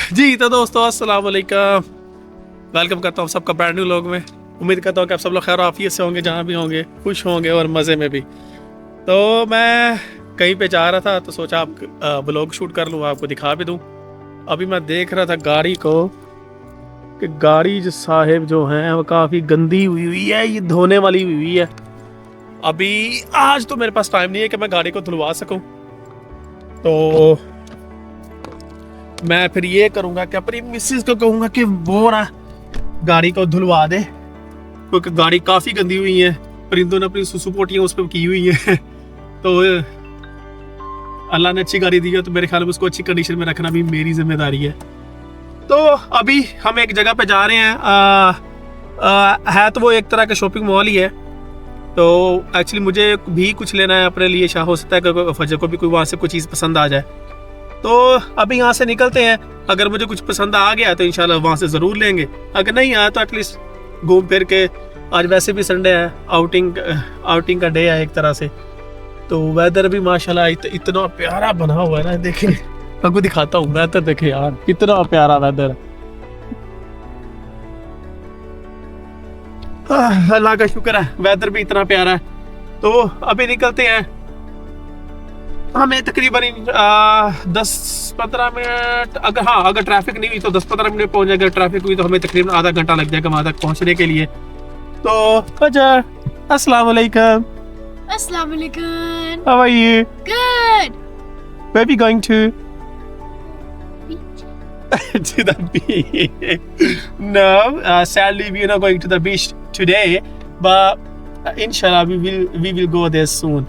जी तो दोस्तों अस्सलाम वालेकुम, वेलकम करता हूँ सबका ब्रांड न्यू लोग में। उम्मीद करता हूँ कि आप सब लोग खैर आफियत से होंगे, जहाँ भी होंगे खुश होंगे और मज़े में भी। तो मैं कहीं पे जा रहा था तो सोचा आप ब्लॉग शूट कर लूँ, आपको दिखा भी दूँ। अभी मैं देख रहा था गाड़ी को कि गाड़ी जो साहिब जो है वो काफ़ी गंदी हुई हुई है, ये धोने वाली हुई है। अभी आज तो मेरे पास टाइम नहीं है कि मैं गाड़ी को धुलवा सकूँ, तो मैं फिर ये करूँगा कि अपनी मिसेस को कहूँगा कि वो ना गाड़ी को धुलवा दे, क्योंकि गाड़ी काफ़ी गंदी हुई है। परिंदों ने अपनी सुसु पोटियाँ उस पर की हुई हैं। तो अल्लाह ने अच्छी गाड़ी दी है, तो मेरे ख्याल में उसको अच्छी कंडीशन में रखना भी मेरी जिम्मेदारी है। तो अभी हम एक जगह पे जा रहे हैं, है तो वो एक तरह का शॉपिंग मॉल ही है। तो एक्चुअली मुझे भी कुछ लेना है अपने लिए, शायद हो सकता है कि फजर को भी कोई वहाँ से कोई चीज़ पसंद आ जाए। तो अभी यहाँ से निकलते हैं। अगर मुझे कुछ पसंद आ गया तो इंशाल्लाह वहाँ से ज़रूर लेंगे, अगर नहीं आया तो एटलीस्ट घूम फिर के, आज वैसे भी संडे है, आउटिंग का डे है एक तरह से। तो वेदर भी माशाल्लाह इतना प्यारा बना हुआ है ना, देखिए आपको दिखाता हूँ वेदर, देखे यार कितना प्यारा वेदर है। अल्लाह का शुक्र है वेदर भी इतना प्यारा है। तो अभी निकलते हैं। हमें तकरीबन 10-15 मिनट, अगर ट्रैफिक नहीं हुई तो 10-15 मिनट पहुंच जाएगा। ट्रैफिक हुई तो हमें तकरीबन आधा घंटा लग जाएगा वहां तक पहुंचने के लिए। तो अजय, अस्सलाम वालेकुम। Assalamu alaikum. How are you? Good. Where are we going to? Beach. To the beach. No, sadly we are not going to the beach today, but inshallah we will go there soon.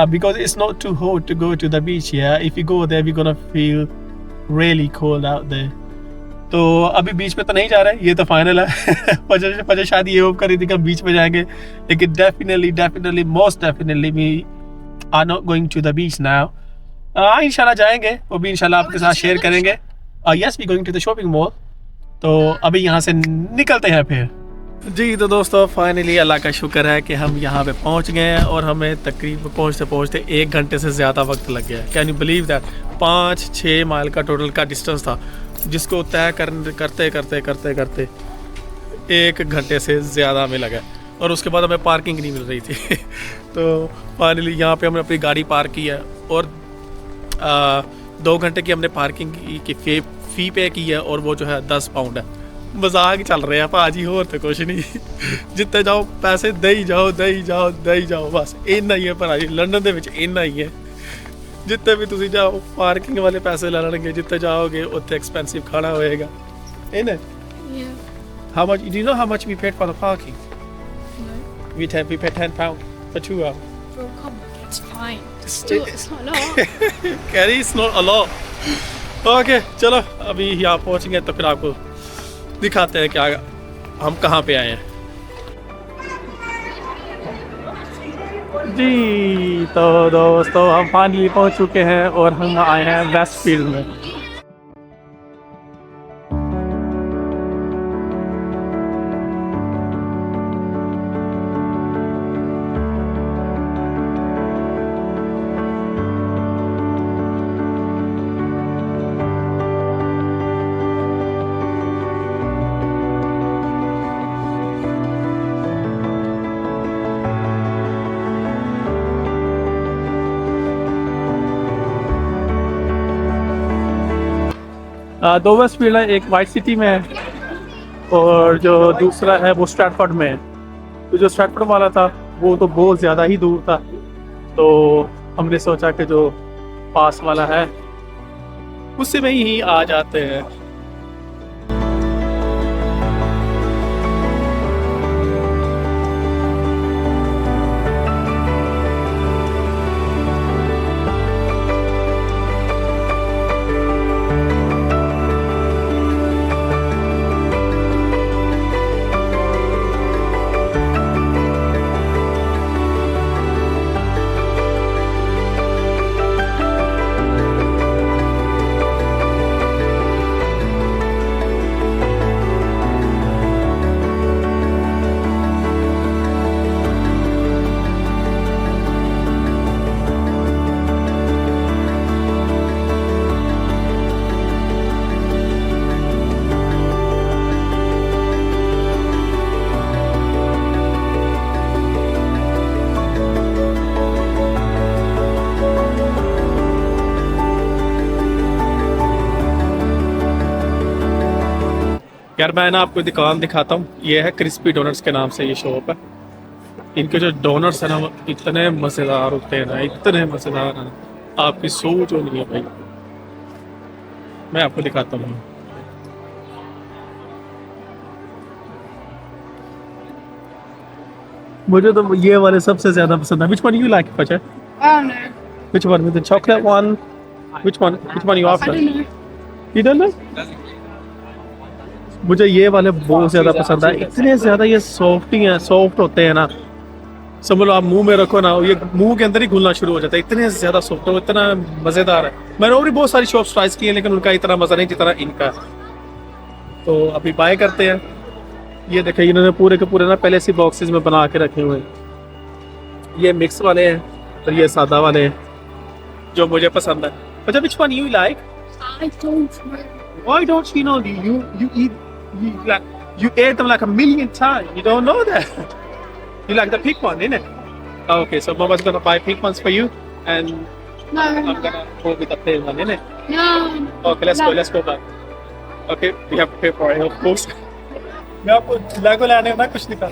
Because it's not too hot to go to the beach here. If we go there, we're gonna feel really cold out there. तो अभी बीच पे तो नहीं जा रहा है, ये तो फाइनल है। फजर शायद ये होप कर रही थी कि हम बीच पे जाएंगे, लेकिन definitely most definitely we are not going to the beach now. इंशाल्लाह जाएंगे, वो भी इंशाल्लाह आपके साथ शेयर करेंगे। Yes, we going to the shopping mall. तो अभी यहाँ से निकलते हैं फिर। जी तो दोस्तों फाइनली अल्लाह का शुक्र है कि हम यहाँ पे पहुँच गए हैं, और हमें तकरीबन पहुँचते 1 घंटे से ज़्यादा वक्त लग गया है। Can you believe that? 5-6 mile का टोटल का डिस्टेंस था, जिसको तय करते 1 घंटे से ज़्यादा हमें लगा, और उसके बाद हमें पार्किंग नहीं मिल रही थी। तो फाइनली यहाँ पे हमने अपनी गाड़ी पार्क की है, और 2 घंटे की हमने पार्किंग की फ़ी पे की है, और वो जो है 10 पाउंड है। मजाक चल रहे हैं भाजी, होर तो कुछ नहीं। जितने जाओ पैसे दई जाओ, बस इन्ना ही है। भाजी लंडन ਦੇ ਵਿੱਚ इन्ना ही है। जितने भी तुसी जाओ पार्किंग वाले पैसे ले लेंगे, जितने जाओगे उतने एक्सपेंसिव खाना होएगा, है ना? Yeah. How much? Do you know how much we paid for the parking? No. We paid £10 for 2 hours. For a couple, it's fine. It's not a lot. Carry, it's not a lot. Okay, चलो अभी यहाँ पहुँचेंगे तो फिर आपको दिखाते हैं क्या हम कहाँ पे आए हैं। जी तो दोस्तों हम फाइनली पहुँच चुके हैं, और हम आए हैं वेस्टफील्ड में। दो वेस्टफील्ड है, एक वाइट सिटी में है और जो दूसरा है वो स्ट्रैटफोर्ड में है। तो जो स्ट्रैटफोर्ड वाला था वो तो बहुत ज़्यादा ही दूर था, तो हमने सोचा कि जो पास वाला है उससे में ही आ जाते हैं। यार मैं ना आपको दुकान दिखाता हूँ, ये है क्रिस्पी डोनट्स के नाम से ये शॉप है। इनके जो डोनट्स है ना वो इतने मज़ेदार होते हैं ना, इतने मज़ेदार हैं, आपकी सोच हो नहीं है भाई। मैं आपको दिखाता हूँ। मुझे तो ये वाले सबसे ज़्यादा पसंद है। Which one you like, Pacha? I don't know. Which one? With the chocolate one? Which one? Which one you I after? don't know. You don't know? मुझे ये वाले बहुत ज़्यादा पसंद है। इतने ज़्यादा ये सॉफ्टी हैं, सॉफ्ट होते हैं ना, समझ लो आप मुंह में रखो ना, ये मुंह के अंदर ही घुलना शुरू हो जाता है। इतने ज़्यादा सॉफ्ट है, इतना मज़ेदार है। मैंने और भी बहुत सारी शॉप्स ट्राई की हैं लेकिन उनका इतना मज़ा नहीं जितना इनका। तो अभी बाय करते हैं। ये देखें इन्होंने पूरे के पूरे ना पहले से बॉक्सेस में बना के रखे हुए हैं। ये मिक्स वाले हैं और ये सादा वाले हैं जो मुझे पसंद है। अच्छा, which one you like? I don't know. Why don't you know? You ate them like a million times. You don't know that. You like the pink one, innit? Okay, so Mama's gonna buy pink ones for you, and No. I'm gonna go with the plain one, innit? No. Okay, let's go back. Okay, we have to pay for it, of course. मैं आपको लेगो लाने में कुछ दिखा।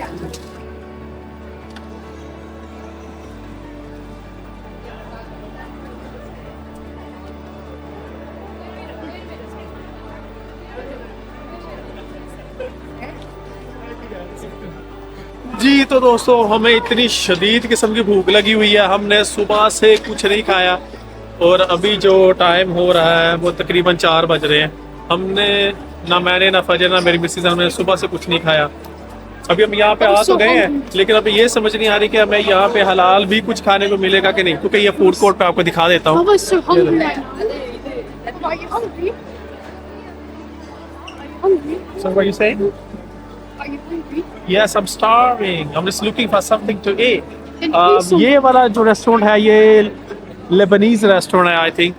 जी तो दोस्तों, हमें इतनी शदीद किस्म की भूख लगी हुई है, हमने सुबह से कुछ नहीं खाया और अभी जो टाइम हो रहा है वो तकरीबन 4 बज रहे हैं। हमने ना मैंने ना फजर ना मेरी मिसेज हमने सुबह से कुछ नहीं खाया। अभी हम यहाँ पे आ तो गए हैं लेकिन अभी ये समझ नहीं आ रही कि हमें यहाँ पे हलाल भी कुछ खाने को मिलेगा कि नहीं, क्योंकि ये फूड कोर्ट पे आपको दिखा देता I हूँ। was so hungry right now. Are you hungry? Are you hungry? So what you saying? Are you hungry? Yes, I'm starving. I'm just looking for something to eat. Then eat some. ये वाला जो restaurant है ये Lebanese restaurant है। I think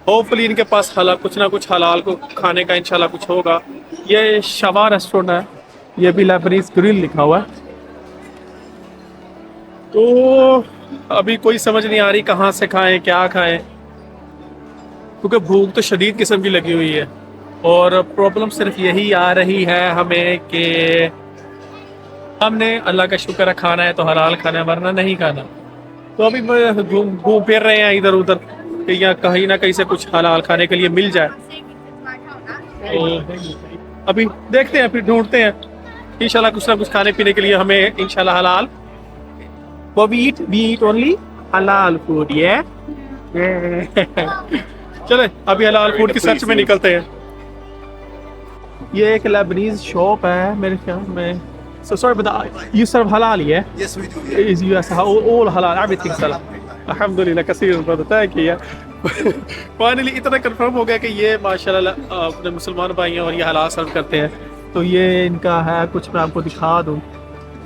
hopefully इनके पास कुछ ना कुछ हलाल को खाने का इंशाल्लाह कुछ होगा। ये शवा रेस्टोरेंट है, ये भी लेबनीज ग्रिल लिखा हुआ है। तो अभी कोई समझ नहीं आ रही कहाँ से खाएं क्या खाएं, क्योंकि भूख तो शदीद किस्म की लगी हुई है और प्रॉब्लम सिर्फ यही आ रही है हमें कि हमने अल्लाह का शुक्र है खाना है तो हलाल खाना है वरना नहीं खाना। तो अभी घूम फिर रहे हैं इधर उधर कि यहाँ कहीं ना कहीं से कुछ हलाल खाने के लिए मिल जाए। तो अभी देखते हैं, फिर ढूंढते हैं इंशाल्लाह कुछ ना कुछ खाने पीने के लिए हमें इंशाल्लाह हलाल। वो we eat only halal food, yeah? चले अभी हलाल फूड की सर्च में निकलते हैं। ये एक लेबनीज शॉप है मेरे ख्याल में। So sorry, but you serve halal, yeah? Yes, we do. Is US all halal, everything's halal. Alhamdulillah, कसीर brother, thank you. Finally इतना कंफर्म हो गया कि ये माशाल्लाह अपने मुसलमान भाई हैं और ये हलाल सर्व करते हैं। तो ये इनका है, कुछ मैं आपको दिखा दूँ।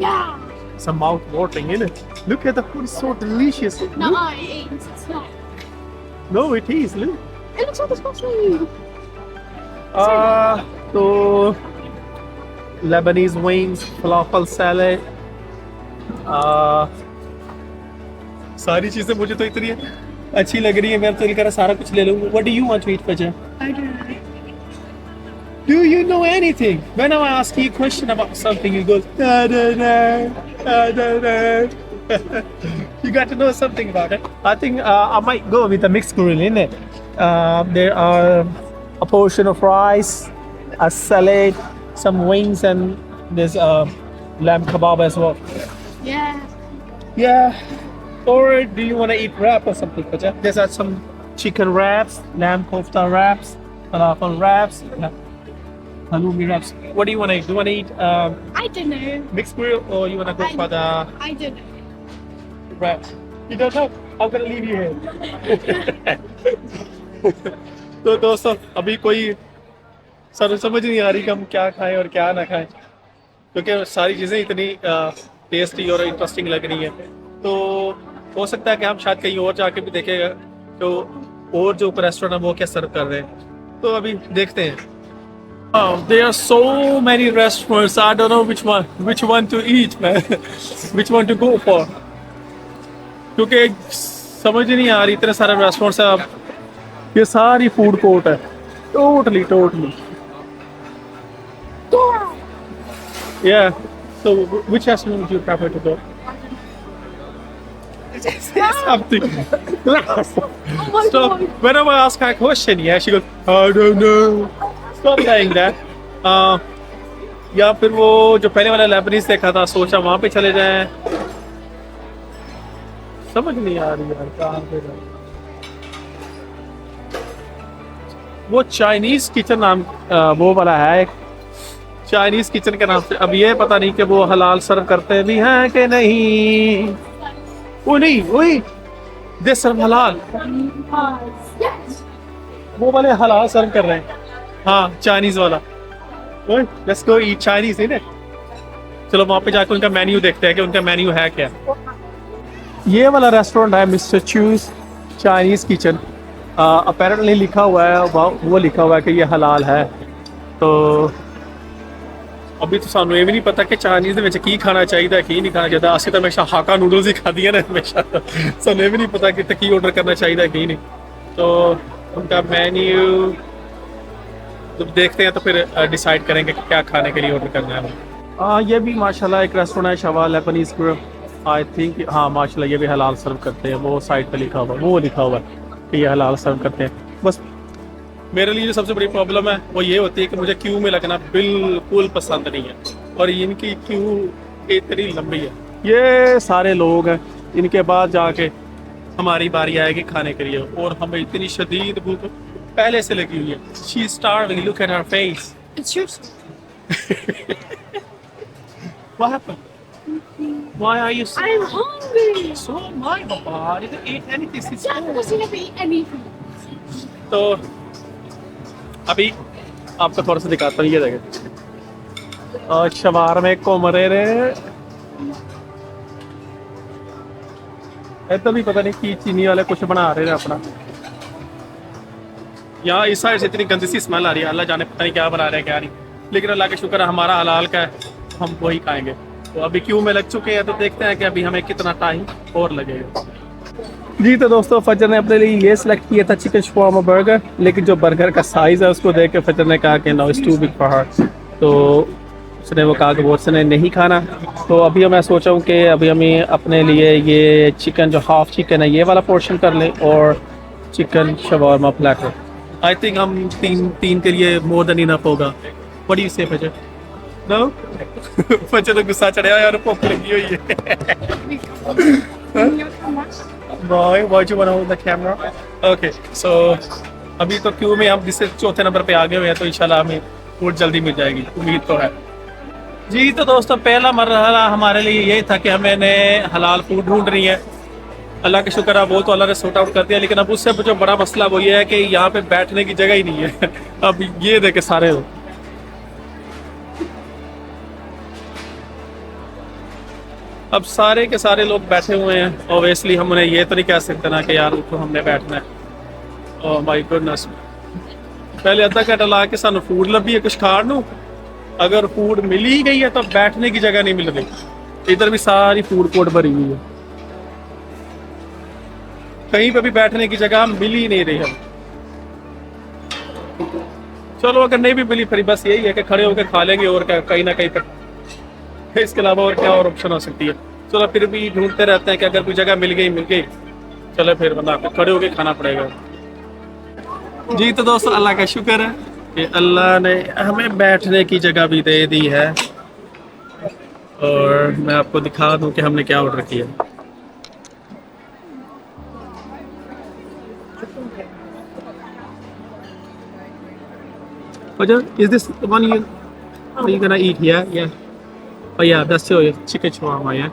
Yeah. Some mouth watering, isn't it? Look at the food, it's so delicious. No, Look. it is. It's not. No, it is. Look. It looks like disgusting. तो Lebanese wings, falafel salad, सारी चीजें मुझे तो इतनी अच्छी लग रही है, मैं तो दिल कर रहा सारा कुछ ले लूँ। What do you want to eat, Fajr? I don't know. Do you know anything? When I ask you a question about something, you go, I don't know, I don't know. You got to know something about it. I think I might go with a mixed grill, innit? There are a portion of rice, a salad, some wings, and there's lamb kebab as well. Yeah. Yeah. Or do you want to eat wrap or something? There's some chicken wraps, lamb kofta wraps, falafel wraps, halloumi wraps. What do you want to eat? Do you want to eat I don't know. mixed grill or you want to go for the I don't know. wraps? You don't know? I'm gonna leave you here. तो दोस्तों अभी कोई समझ नहीं आ रही कि हम क्या खाएं और क्या ना खाएं, क्योंकि सारी चीज़ें इतनी टेस्टी और इंटरेस्टिंग लग रही हैं। तो हो सकता है कि हम शायद कहीं और जाके भी देखेगा तो और जो रेस्टोरेंट है वो क्या सर्व कर रहे हैं। तो अभी देखते हैं। There are so many restaurants. I don't know which one to eat, man. Which one to go for? क्योंकि समझ नहीं आ रही, इतने सारे रेस्टोरेंट्स हैं। अब ये सारी फूड कोर्ट है, totally. Yeah. So which restaurant would you prefer to go? Say something. Oh my So god. whenever I ask her a question, yeah, she goes, I don't know. Stop saying that. या फिर वो जो पहले वाला Lebanese देखा था, सोचा वहां पे चले जाएं। समझ नहीं आ रही यार कहाँ पे जाएं। वो चाइनीज किचन नाम वो वाला है, चाइनीज किचन के नाम से। अब ये पता नहीं कि वो हलाल सर्व करते भी हैं कि नहीं। वो नहीं, वही दे सर्व हलाल, Yes. वो वाले हलाल सर्व कर रहे हैं। हाँ, चाइनीज वाला। लेट्स गो ईट चाइनीज, है ना? चलो वहाँ पे जाकर उनका मेन्यू देखते हैं कि उनका मेन्यू है क्या। ये वाला रेस्टोरेंट है mister choose Chinese kitchen. Apparently लिखा हुआ है, वो लिखा हुआ है कि ये हलाल है। तो अभी तो सानू ये भी नहीं पता कि चाइनीज ਦੇ ਵਿੱਚ ਕੀ ਖਾਣਾ ਚਾਹੀਦਾ ਹੈ, ਕੀ ਨਹੀਂ ਖਾਣਾ ਚਾਹੀਦਾ। ਅਸੀਂ ਤਾਂ ਹਮੇਸ਼ਾ ਹਾਕਾ ਨੂਡल्स ही खाती है ना हमेशा। सानू ये भी नहीं पता कि ਕੀ ऑर्डर करना चाहिए कि नहीं। तो उनका मेन्यू जब देखते हैं तो फिर डिसाइड करेंगे कि क्या खाने के लिए ऑर्डर करना है। ये भी माशाल्लाह एक रेस्टोरेंट है, शवा लेबनीज ग्रिल। आई थिंक हाँ माशाल्लाह ये भी हलाल सर्व करते हैं। वो साइड पे लिखा हुआ, वो लिखा हुआ है कि ये हलाल सर्व करते हैं। बस मेरे लिए जो सबसे बड़ी प्रॉब्लम है वो ये होती है कि मुझे क्यू में लगना बिल्कुल पसंद नहीं है, और इनकी क्यू इतनी लंबी है। ये सारे लोग हैं, इनके बाद जाके हमारी बारी आएगी खाने के लिए, और हमें इतनी शदीद भूख पहले से लगी हुई है। She is starving. Look at her face. It's yours. What happened? Why are you so? I'm hungry. So my papa didn't eat anything since Yeah, because you never eat anything. तो अभी आपको थोड़ा सा दिखाता हूँ, ये देखें। और शवार में घूम रहे इधर भी पता नहीं की चीनी वाले कुछ बना रहे हैं अपना। यहाँ इस साइड से इतनी गंदी सी स्मेल आ रही है, अल्लाह जाने पता नहीं क्या बना रहे हैं क्या नहीं। लेकिन अल्लाह का शुक्र है हमारा हलाल का है, हम वही खाएंगे। तो अभी क्यू में लग चुके हैं, तो देखते हैं कि अभी हमें कितना टाइम और लगेगा। जी तो दोस्तों, फजर ने अपने लिए ये सिलेक्ट किया था चिकन शवारमा बर्गर, लेकिन जो बर्गर का साइज़ है उसको देख के फजर ने कहा कि no it's too big for her. तो उसने वो कहा कि वो उसने नहीं खाना। तो अभी मैं सोचा हूँ कि अभी हमें अपने लिए ये चिकन जो हाफ चिकन है ये वाला पोर्शन कर लें, और chicken shawarma platter. I think हम तीन के लिए मोर देन इनफ होगा। व्हाट डू यू से फजर? नो फजर तो गुस्सा चढ़ा यार, भूख लगी हुई है। Why do you want to hold the camera? Okay, so अभी तो क्यू में हम जिससे चौथे नंबर पे आ गए हुए हैं, तो इंशाल्लाह हमें फूड जल्दी मिल जाएगी, उम्मीद तो है। जी तो दोस्तों, पहला मरहला हमारे लिए ये था कि हमें हलाल फूड ढूंढ रही है। अल्लाह का शुक्र है वो तो अल्लाह ने सॉर्ट आउट कर दिया, लेकिन अब उससे जो बड़ा मसला वो ये है कि यहाँ पे बैठने की जगह ही नहीं है। अब ये देखे सारे लोग, अब सारे के सारे लोग बैठे हुए हैं। ऑब्वियसली हम उन्हें ये तो नहीं कह सकते ना कि यार उठो हमने बैठना है। ओह माय गुडनेस, पहले अद्धा घंटा ला के सानू फूड लभी है कुछ खाण नू, अगर फूड मिल ही गई है तो बैठने की जगह नहीं मिल रही। इधर भी सारी फूड कोर्ट भरी हुई है, कहीं पे भी बैठने की जगह मिल ही नहीं रही है। चलो अगर नहीं भी मिली फिर बस यही है कि खड़े होकर खा लेंगे, और क्या कहीं ना कहीं पर, इसके अलावा और क्या और ऑप्शन हो सकती है। चलो फिर भी ढूंढते रहते हैं कि अगर कोई जगह मिल गई, चलो फिर बंदा खड़े होकर खाना पड़ेगा। जी तो दोस्तों, अल्लाह का शुक्र है कि अल्लाह ने हमें बैठने की जगह भी दे दी है, और मैं आपको दिखा दूं कि हमने क्या ऑर्डर किया। Is this the one you gonna eat? Yeah. Oh yeah, that's your chicken shawarma, yeah.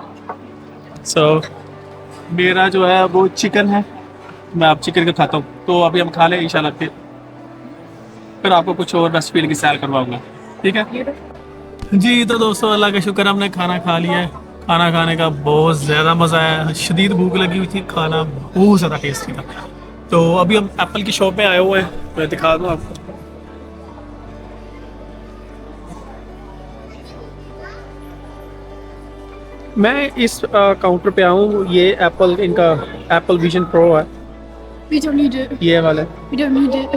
So मेरा जो है वो चिकन है, मैं आप चिकन का खाता हूँ। तो अभी हम खा लें इंशाल्लाह, फिर आपको कुछ और बेस्ट फील की सैर करवाऊंगा, ठीक है। जी तो दोस्तों, अल्लाह का शुक्र हमने खाना खा लिया है। खाना खाने का बहुत ज़्यादा मज़ा आया, शदीद भूख लगी हुई थी, खाना बहुत ज़्यादा टेस्टी था। तो अभी हम एप्पल की शॉप में आए हुए हैं, मैं दिखा दूँ आपको। मैं इस काउंटर पे आऊँ, ये एप्पल, इनका एप्पल विजन प्रो है। We don't need it. ये वाला We don't need it.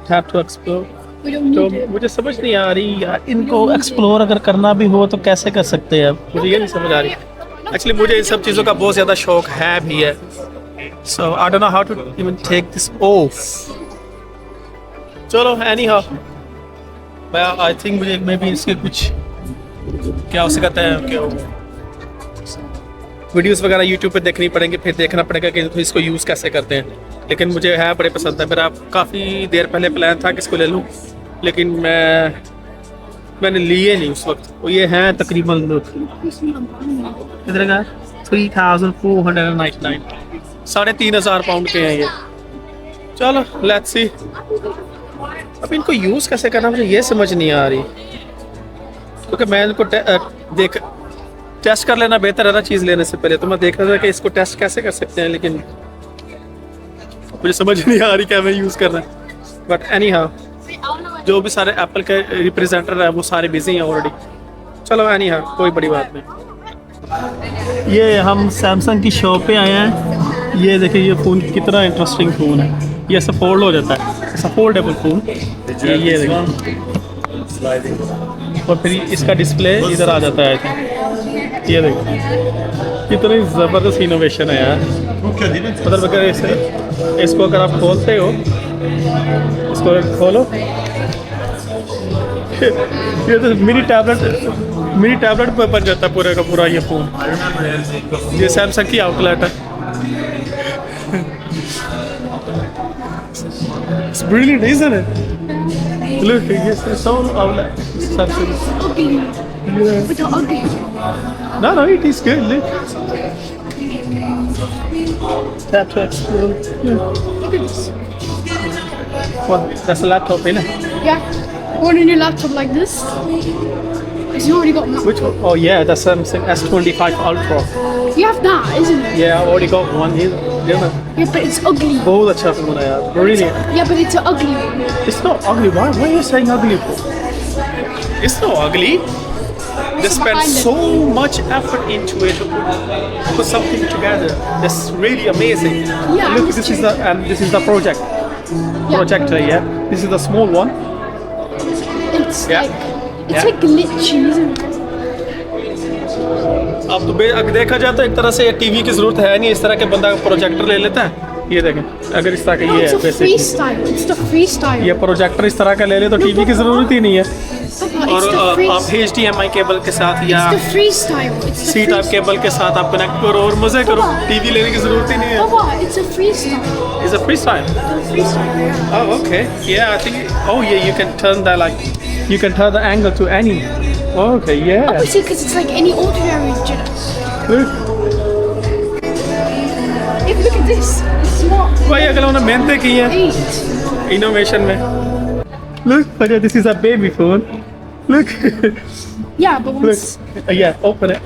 Tap to explore. We don't तो need it. मुझे समझ नहीं आ रही यार, इनको एक्सप्लोर अगर करना भी हो तो कैसे कर सकते हैं, मुझे ये नहीं समझ आ रही। एक्चुअली मुझे इन सब चीज़ों का बहुत ज़्यादा शौक है भी है, so I don't know how to even take this off. चलो एनी हाउ, मैं आई थिंक मुझे मे बी इसके कुछ क्या हो सकता है कि वीडियोस वगैरह यूट्यूब पे देखनी पड़ेंगे, फिर देखना पड़ेगा कि तो इसको यूज़ कैसे करते हैं। लेकिन मुझे है बड़े पसंद है, मेरा काफ़ी देर पहले प्लान था कि इसको ले लूँ, लेकिन मैंने लिए नहीं उस वक्त। और ये हैं तकरीबन कितने का 3,499, 3,500 पाउंड के हैं ये। चलो लेट्स सी, अब इनको यूज़ कैसे करना मुझे ये समझ नहीं आ रही, क्योंकि मैं इनको टेस्ट कर लेना बेहतर है ना चीज़ लेने से पहले। तो मैं देख रहा था कि इसको टेस्ट कैसे कर सकते हैं, लेकिन मुझे समझ नहीं आ रही क्या मैं यूज़ कर रहा है। बट एनी हाउ, जो भी सारे एप्पल के रिप्रेजेंटर हैं वो सारे बिजी हैं ऑलरेडी। चलो एनी हाउ, कोई बड़ी बात नहीं। ये हम सैमसंग की शॉप पे आए हैं। ये देखिए ये फ़ोन कितना इंटरेस्टिंग फ़ोन है, ये ऐसा फोल्ड हो जाता है, ऐसा फोल्डेबल फ़ोन। ये देखिए, और फिर इसका डिस्प्ले इधर आ जाता है। ये देखिए कितनी ज़बरदस्त इनोवेशन है यार। मतलब अगर इसको अगर आप खोलते हो, इसको खोलो, ये तो मिनी टैबलेट पर बन जाता है पूरा का पूरा ये फ़ोन। ये सैमसंग की आउटलेट है। It's brilliant, isn't it? Look, it's all outlet. Samsung. Ugly. Yeah. But they're ugly. No, it is good. Look. Tap to explore. Yeah. Look at this. Well, that's a laptop, isn't it? Yeah. Want a new laptop like this? Because you already got that. Which one? Oh yeah, that's Samsung S25 Ultra. You have that, isn't it? Yeah, I already got one. Isn't it? Yeah, but it's ugly. बहुत अच्छा phone है यार, brilliant. Yeah, but it's an ugly one. It's not ugly. Why are you saying ugly for? It's not ugly. They spend behind it? so much effort into it to put something together. That's really amazing. Yeah, Look, it's this is the projector. Yeah, this is the small one. It's Yeah. it's Yeah. like glitchy, isn't it? अब तो अगर देखा जाए तो एक तरह से TV की जरूरत है नहीं, इस तरह के बंदा प्रोजेक्टर ले लेता है। ये देखें, अगर इस तरह का No, ये it's है a basically, freestyle. It's the freestyle. ये प्रोजेक्टर इस तरह का ले ले तो टीवी की जरूरत ही नहीं है। Papa, और it's the आप freestyle. HDMI केबल के साथ या It's the freestyle. It's the C type freestyle. Cable के साथ आप कनेक्ट करो और मजे करो, Papa. टीवी लेने की जरूरत ही नहीं है। Papa, it's a freestyle. It's a freestyle. Freestyle. Yeah. Oh, okay. Yeah, I think. Oh, yeah. You can turn that you can turn the angle to any. Okay, yeah. Oh, see, because it's like any ordinary jet. Look, If look at this. It's not भाई अगर उन्होंने मेहनत की है 8. Innovation में। Look, this is a baby phone. Look, Yeah, but once. look. Yeah, open it.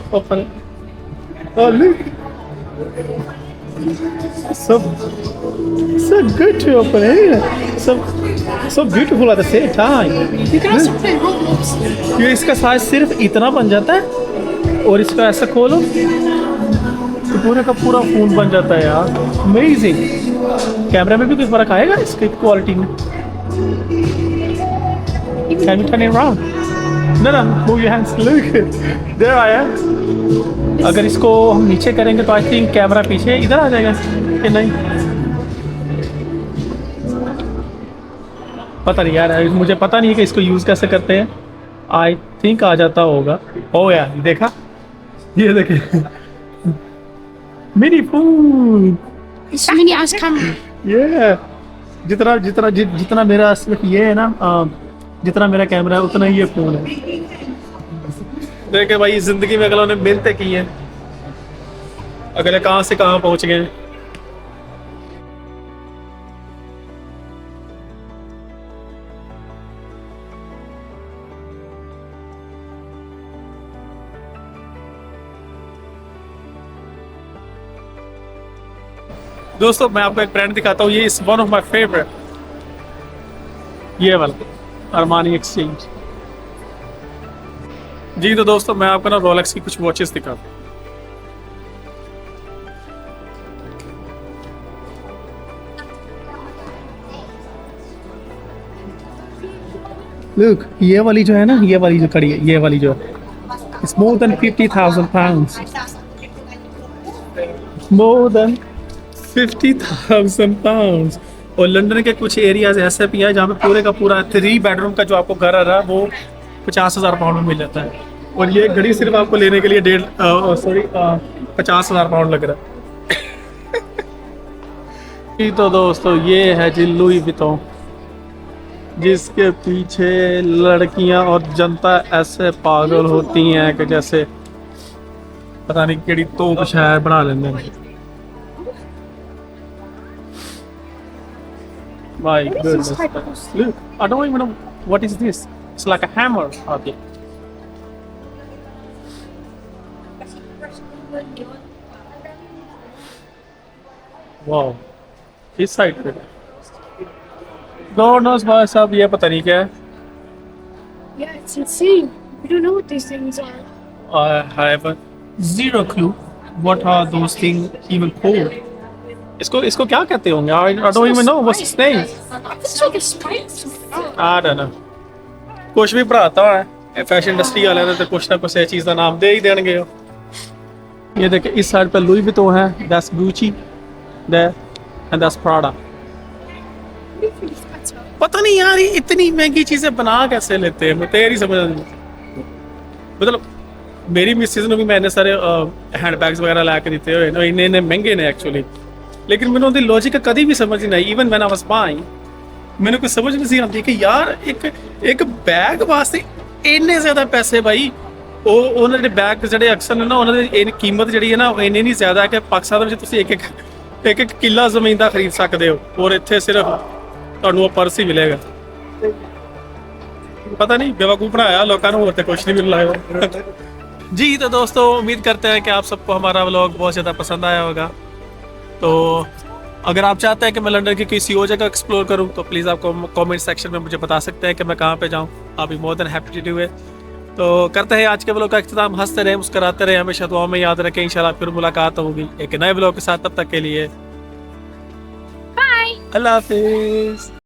Oh, look. So good to open it. So beautiful at the same time. You can also play Roblox. ये इसका size सिर्फ इतना बन जाता है और इसको ऐसा खोलो तो पूरे का पूरा फोन बन जाता है यार। अमेजिंग। कैमरा में भी कोई फर्क आएगा इसकी क्वालिटी में? Can you turn it around? No, move your hands. Look, there I am. अगर इसको हम नीचे करेंगे तो आई थिंक कैमरा पीछे इधर आ जाएगा कि नहीं, पता नहीं यार, मुझे पता नहीं है कि इसको यूज़ कैसे करते हैं। आई थिंक आ जाता होगा। ओ यार देखा, ये देखे mini phone. It's a mini ass camera. ये जितना मेरा सिर्फ ये है ना, जितना मेरा कैमरा है उतना ही ये फोन है। देखे भाई, जिंदगी में अगलों ने मेहनतें की हैं, अगले कहाँ से कहाँ पहुँच गए। दोस्तों मैं आपको एक ब्रांड दिखाता हूँ, ये इस वन ऑफ माय फेवरेट, ये वाला अरमानी एक्सचेंज। जी तो दोस्तों मैं आपको ना रोलेक्स की कुछ वॉचेस दिखाता हूँ। लुक ये वाली जो है ना, ये वाली जो खड़ी है, ये वाली जो है, it's more than 50,000 pounds, more than 50,000 pounds. और लंदन के कुछ एरियाज ऐसे भी हैं जहाँ पे पूरे का पूरा 3 बेडरूम का जो आपको घर आ रहा है वो 50,000 पाउंड में मिल जाता है। और ये घड़ी सिर्फ आपको लेने के लिए 50,000 पाउंड लग रहा है। तो दोस्तों ये है जी लुई विटॉन, जिसके पीछे लड़कियां और जनता ऐसे पागल होती हैं कि जैसे पता नहीं केड़ी तोप शहर बना लेंगे। My goodness. Look, I don't even know what is this. It's like a hammer. Okay. Wow. इस साइड पे God knows भाई साहब ये पता नहीं क्या है। Yeah, it's insane. We don't know what these things are. I have zero clue what are those things even called. इसको क्या कहते होंगे? I don't even know what's its name. It's like a spice. I don't know. कुछ भी पढ़ाता है fashion industry वाले ने तो कुछ ना कुछ ऐसी चीज़ का नाम दे ही देंगे। ये देखिए इस साइड पे लुई विटॉन है, that's Gucci, there and that's Prada. पता नहीं यार ये इतनी महंगी चीजें बना कैसे लेते हैं, मुझे तेरी समझ नहीं। मतलब मेरी मिसेज ने भी मैंने सारे हैंडबैग्स वगैरह ला के दिते हुए इन्ने महंगे ने एक्चुअली, लेकिन मैंने उनकी लॉजिक कभी भी समझ नहीं आई। Even when I was buying मैंने कुछ समझ नहीं आती कि यार एक बैग वास्ते इन्ने ज्यादा पैसे भाई। ਉਹ ਉਹਨਾਂ ਦੇ ਬੈਗ ਜਿਹੜੇ ਅਕਸਰ ਨੇ ਨਾ ਉਹਨਾਂ ਦੀ ਇਹ ਕੀਮਤ ਜਿਹੜੀ ਹੈ ਨਾ ਉਹ ਇੰਨੀ ਨਹੀਂ ਜ਼ਿਆਦਾ ਕਿ ਪਾਕਿਸਤਾਨ ਵਿੱਚ ਤੁਸੀਂ ਇੱਕ ਕਿੱਲਾ ਜ਼ਮੀਨ ਦਾ ਖਰੀਦ ਸਕਦੇ ਹੋ, ਔਰ ਇੱਥੇ ਸਿਰਫ ਤੁਹਾਨੂੰ ਉਹ ਪਰਸ ਹੀ ਮਿਲੇਗਾ। पता नहीं बेवकूफ़ बनाया लोगों ने, और कुछ नहीं मिल रहा है। जी तो दोस्तों उम्मीद करते हैं कि आप सबको हमारा व्लॉग बहुत ज़्यादा पसंद आया होगा। तो अगर आप चाहते हैं कि मैं लंदन की किसी और जगह एक्सप्लोर करूं तो प्लीज़ आप कमेंट सेक्शन में मुझे बता सकते हैं कि मैं कहाँ पे जाऊं। आप भी more than happy to do it. तो करते हैं आज के व्लॉग का इख्तिताम। हंसते रहे मुस्कुराते रहे, हमेशा दुआ में याद रखें। इंशाल्लाह फिर मुलाकात होगी एक नए व्लॉग के साथ। तब तक के लिए Bye. अल्लाह हाफिज़।